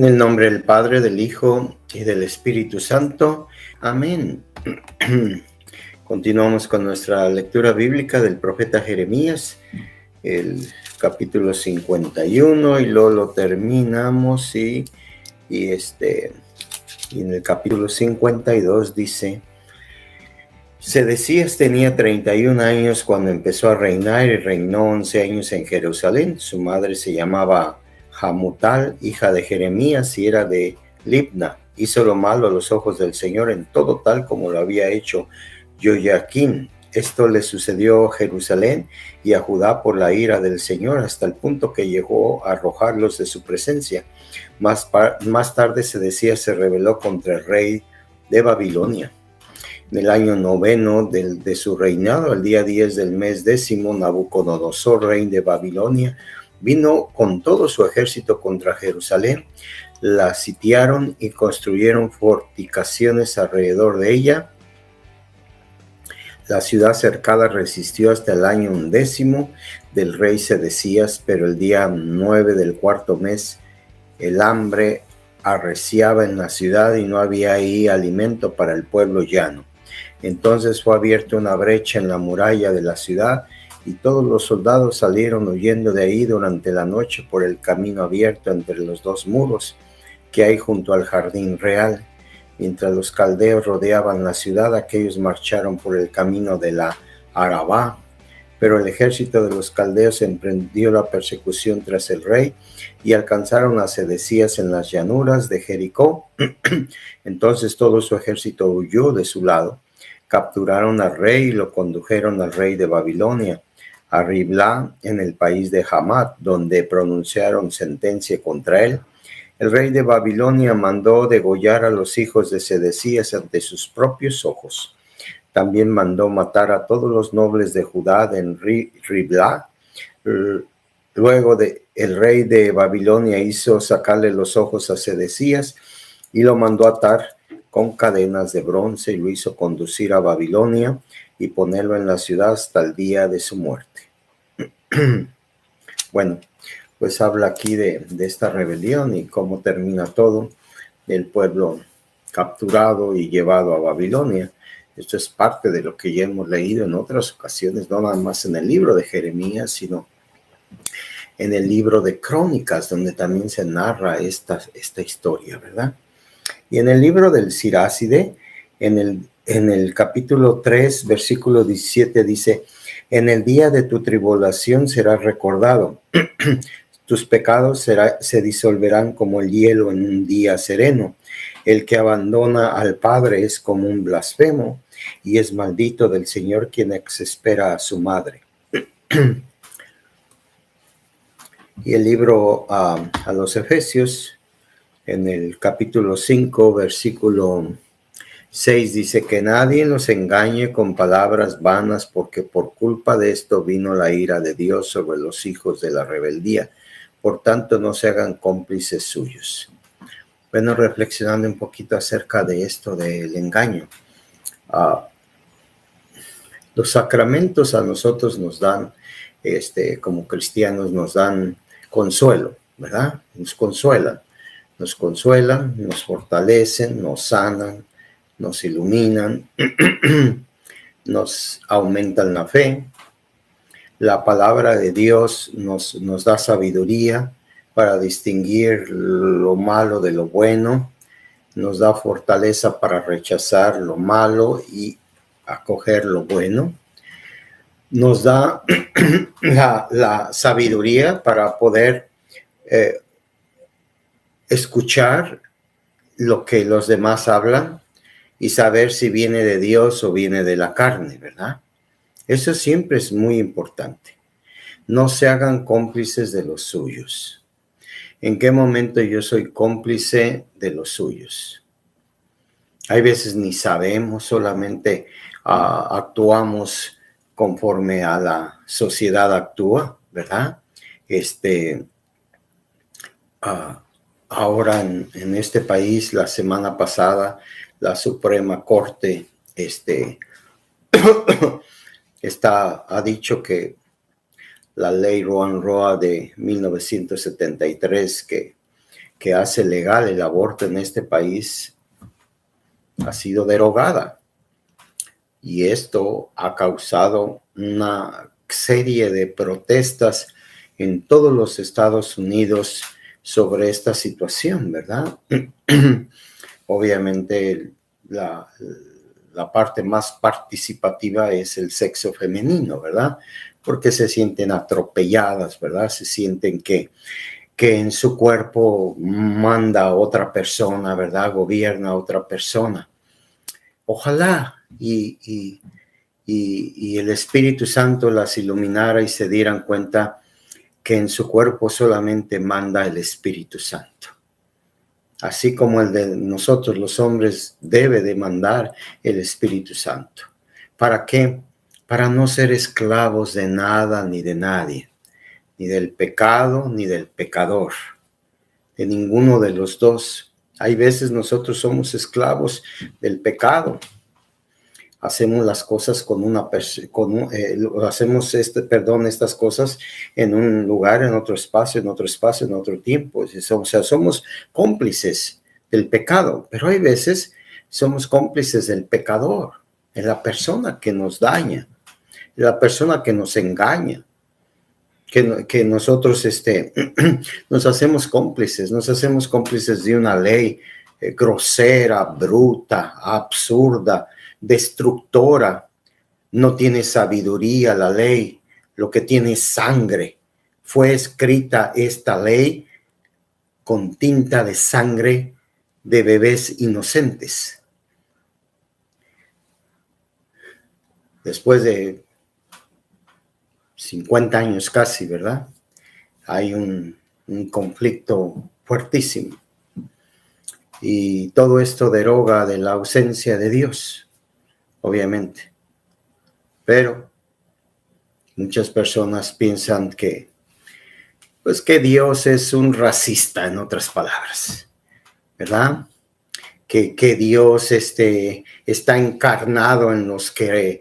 En el nombre del Padre, del Hijo y del Espíritu Santo. Amén. Continuamos con nuestra lectura bíblica del profeta Jeremías, el capítulo 51, y luego lo terminamos y en el capítulo 52 dice: Sedecías tenía 31 años cuando empezó a reinar y reinó 11 años en Jerusalén. Su madre se llamaba Hamutal, hija de Jeremías, y era de Libna. Hizo lo malo a los ojos del Señor en todo tal como lo había hecho Joyaquín. Esto le sucedió a Jerusalén y a Judá por la ira del Señor, hasta el punto que llegó a arrojarlos de su presencia. Más tarde Sedecías se rebeló contra el rey de Babilonia. En el año 9 de su reinado, el día 10 del mes 10, Nabucodonosor, rey de Babilonia, vino con todo su ejército contra Jerusalén. La sitiaron y construyeron fortificaciones alrededor de ella. La ciudad cercada resistió hasta el año 11 del rey Sedecías, pero el día 9 del cuarto mes, el hambre arreciaba en la ciudad y no había ahí alimento para el pueblo llano. Entonces fue abierta una brecha en la muralla de la ciudad y todos los soldados salieron huyendo de ahí durante la noche por el camino abierto entre los dos muros que hay junto al jardín real. Mientras los caldeos rodeaban la ciudad, aquellos marcharon por el camino de la Arabá. Pero el ejército de los caldeos emprendió la persecución tras el rey y alcanzaron a Sedecías en las llanuras de Jericó. Entonces todo su ejército huyó de su lado. Capturaron al rey y lo condujeron al rey de Babilonia, a Riblá, en el país de Hamat, donde pronunciaron sentencia contra él. El rey de Babilonia mandó degollar a los hijos de Sedecías ante sus propios ojos. También mandó matar a todos los nobles de Judá en Riblá. Luego el rey de Babilonia hizo sacarle los ojos a Sedecías y lo mandó atar con cadenas de bronce y lo hizo conducir a Babilonia y ponerlo en la ciudad hasta el día de su muerte. Bueno, pues habla aquí de esta rebelión y cómo termina todo, el pueblo capturado y llevado a Babilonia. Esto es parte de lo que ya hemos leído en otras ocasiones, no nada más en el libro de Jeremías, sino en el libro de Crónicas, donde también se narra esta historia, ¿verdad? Y en el libro del Siráside, en el capítulo 3, versículo 17, dice: En el día de tu tribulación serás recordado. Tus pecados se disolverán como el hielo en un día sereno. El que abandona al Padre es como un blasfemo, y es maldito del Señor quien exaspera a su madre. Y el libro a los Efesios, en el capítulo 5, versículo 6, dice: Que nadie nos engañe con palabras vanas, porque por culpa de esto vino la ira de Dios sobre los hijos de la rebeldía. Por tanto, no se hagan cómplices suyos. Bueno, reflexionando un poquito acerca de esto del engaño. Los sacramentos a nosotros nos dan, como cristianos, nos dan consuelo, ¿verdad? Nos consuelan, nos fortalecen, nos sanan, nos iluminan, nos aumentan la fe. La palabra de Dios nos da sabiduría para distinguir lo malo de lo bueno, nos da fortaleza para rechazar lo malo y acoger lo bueno, nos da la sabiduría para poder escuchar lo que los demás hablan y saber si viene de Dios o viene de la carne, ¿verdad? Eso siempre es muy importante. No se hagan cómplices de los suyos. ¿En qué momento yo soy cómplice de los suyos? Hay veces ni sabemos, solamente actuamos conforme a la sociedad actúa, ¿verdad? Ahora en este país, la semana pasada, la Suprema Corte ha dicho que la ley Roa de 1973, que que hace legal el aborto en este país ha sido derogada. Y esto ha causado una serie de protestas en todos los Estados Unidos sobre esta situación, ¿verdad? Obviamente la parte más participativa es el sexo femenino, ¿verdad? Porque se sienten atropelladas, ¿verdad? Se sienten que en su cuerpo manda a otra persona, ¿verdad? Gobierna a otra persona. Ojalá y el Espíritu Santo las iluminara y se dieran cuenta que en su cuerpo solamente manda el Espíritu Santo. Así como el de nosotros los hombres debe de mandar el Espíritu Santo. ¿Para qué? Para no ser esclavos de nada ni de nadie, ni del pecado ni del pecador, de ninguno de los dos. Hay veces nosotros somos esclavos del pecado. Hacemos las cosas hacemos estas cosas en un lugar, en otro espacio, en otro tiempo. O sea, somos cómplices del pecado, pero hay veces somos cómplices del pecador, de la persona que nos daña, de la persona que nos engaña, que nosotros nos hacemos cómplices de una ley grosera, bruta, absurda, destructora. No tiene sabiduría la ley, lo que tiene es sangre. Fue escrita esta ley con tinta de sangre de bebés inocentes. Después de 50 años casi, ¿verdad? Hay un conflicto fuertísimo. Y todo esto deroga de la ausencia de Dios, obviamente. Pero muchas personas piensan que Dios es un racista, en otras palabras, ¿verdad? Que Dios está encarnado en los que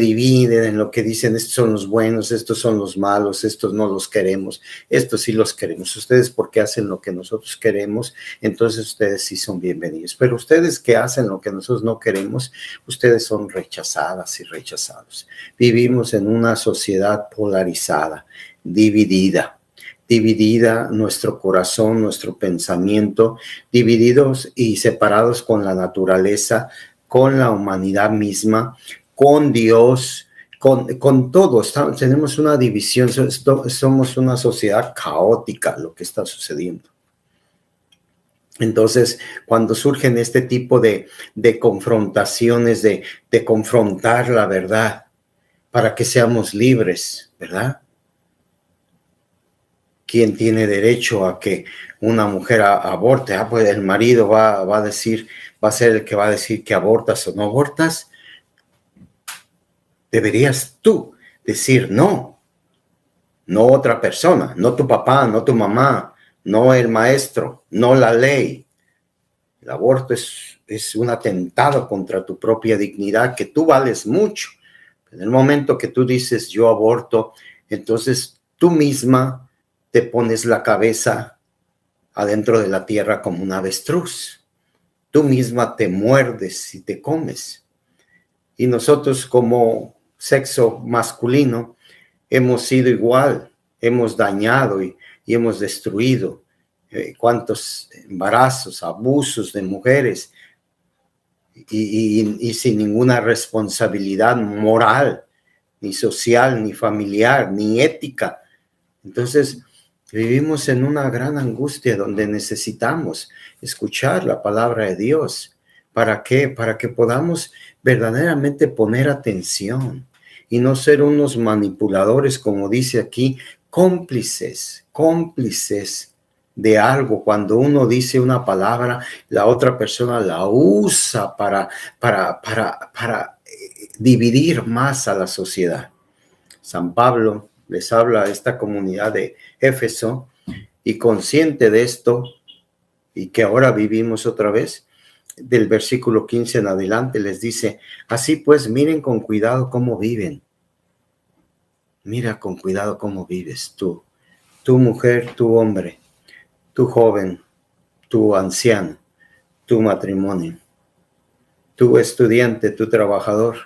dividen, en lo que dicen, estos son los buenos, estos son los malos, estos no los queremos, estos sí los queremos. Ustedes porque hacen lo que nosotros queremos, entonces ustedes sí son bienvenidos. Pero ustedes que hacen lo que nosotros no queremos, ustedes son rechazadas y rechazados. Vivimos en una sociedad polarizada, dividida nuestro corazón, nuestro pensamiento, divididos y separados con la naturaleza, con la humanidad misma, con Dios, con todo. Tenemos una división, somos una sociedad caótica, lo que está sucediendo. Entonces, cuando surgen este tipo de confrontaciones, de confrontar la verdad para que seamos libres, ¿verdad? ¿Quién tiene derecho a que una mujer aborte? Pues el marido va a ser el que va a decir que abortas o no abortas. Deberías tú decir no otra persona, no tu papá, no tu mamá, no el maestro, no la ley. El aborto es un atentado contra tu propia dignidad, que tú vales mucho. En el momento que tú dices yo aborto, entonces tú misma te pones la cabeza adentro de la tierra como un avestruz. Tú misma te muerdes y te comes. Y nosotros como sexo masculino hemos sido igual, hemos dañado y hemos destruido cuántos embarazos, abusos de mujeres y sin ninguna responsabilidad moral, ni social, ni familiar, ni ética. Entonces, vivimos en una gran angustia donde necesitamos escuchar la palabra de Dios. ¿Para qué? Para que podamos verdaderamente poner atención y no ser unos manipuladores, como dice aquí, cómplices de algo. Cuando uno dice una palabra, la otra persona la usa para dividir más a la sociedad. San Pablo les habla a esta comunidad de Éfeso y consciente de esto y que ahora vivimos otra vez, del versículo 15 en adelante les dice, así pues miren con cuidado cómo viven. Mira con cuidado cómo vives tú mujer, tú hombre, tú joven, tu anciano, tu matrimonio, tu estudiante, tu trabajador,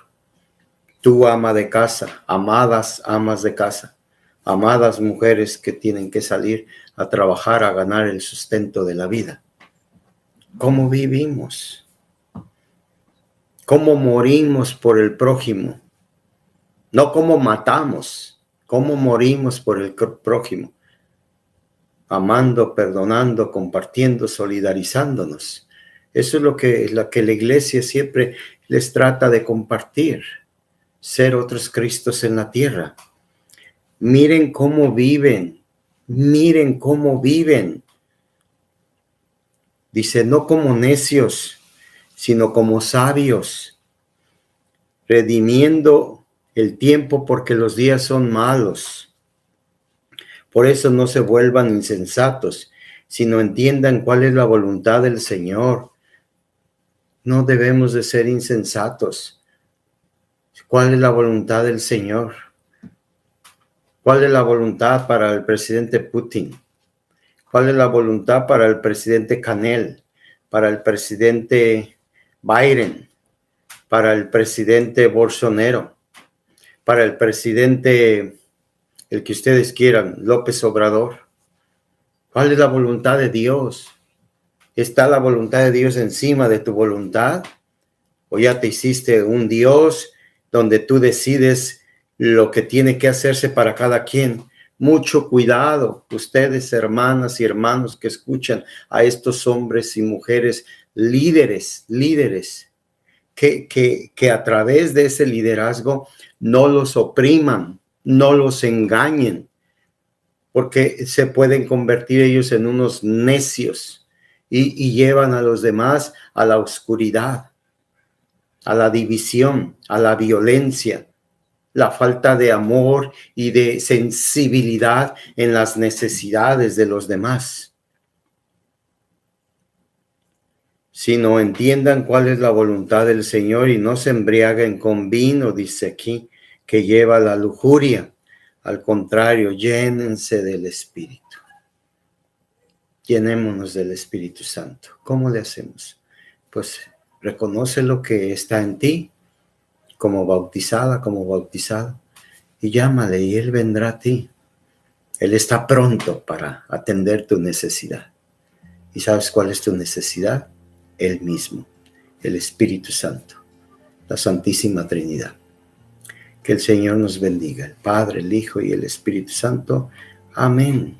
tu ama de casa, amadas amas de casa, amadas mujeres que tienen que salir a trabajar, a ganar el sustento de la vida. ¿Cómo vivimos? ¿Cómo morimos por el prójimo? No cómo matamos, cómo morimos por el prójimo. Amando, perdonando, compartiendo, solidarizándonos. Eso es lo que la iglesia siempre les trata de compartir. Ser otros Cristos en la tierra. Miren cómo viven. Miren cómo viven. Dice, no como necios, sino como sabios, redimiendo el tiempo porque los días son malos. Por eso no se vuelvan insensatos, sino entiendan cuál es la voluntad del Señor. No debemos de ser insensatos. ¿Cuál es la voluntad del Señor? ¿Cuál es la voluntad para el presidente Putin? ¿Cuál es la voluntad para el presidente Canel? Para el presidente Biden? Para el presidente Bolsonaro? Para el presidente, el que ustedes quieran, López Obrador. ¿Cuál es la voluntad de Dios? ¿Está la voluntad de Dios encima de tu voluntad? ¿O ya te hiciste un Dios donde tú decides lo que tiene que hacerse para cada quien? Mucho cuidado, ustedes, hermanas y hermanos que escuchan a estos hombres y mujeres líderes, que a través de ese liderazgo no los opriman, no los engañen, porque se pueden convertir ellos en unos necios y llevan a los demás a la oscuridad, a la división, a la violencia, la falta de amor y de sensibilidad en las necesidades de los demás. Sino entiendan cuál es la voluntad del Señor y no se embriaguen con vino, dice aquí, que lleva la lujuria. Al contrario, llénense del Espíritu. Llenémonos del Espíritu Santo. ¿Cómo le hacemos? Pues reconoce lo que está en ti, como bautizada, como bautizado, y llámale y Él vendrá a ti. Él está pronto para atender tu necesidad. ¿Y sabes cuál es tu necesidad? Él mismo, el Espíritu Santo, la Santísima Trinidad. Que el Señor nos bendiga, el Padre, el Hijo y el Espíritu Santo. Amén.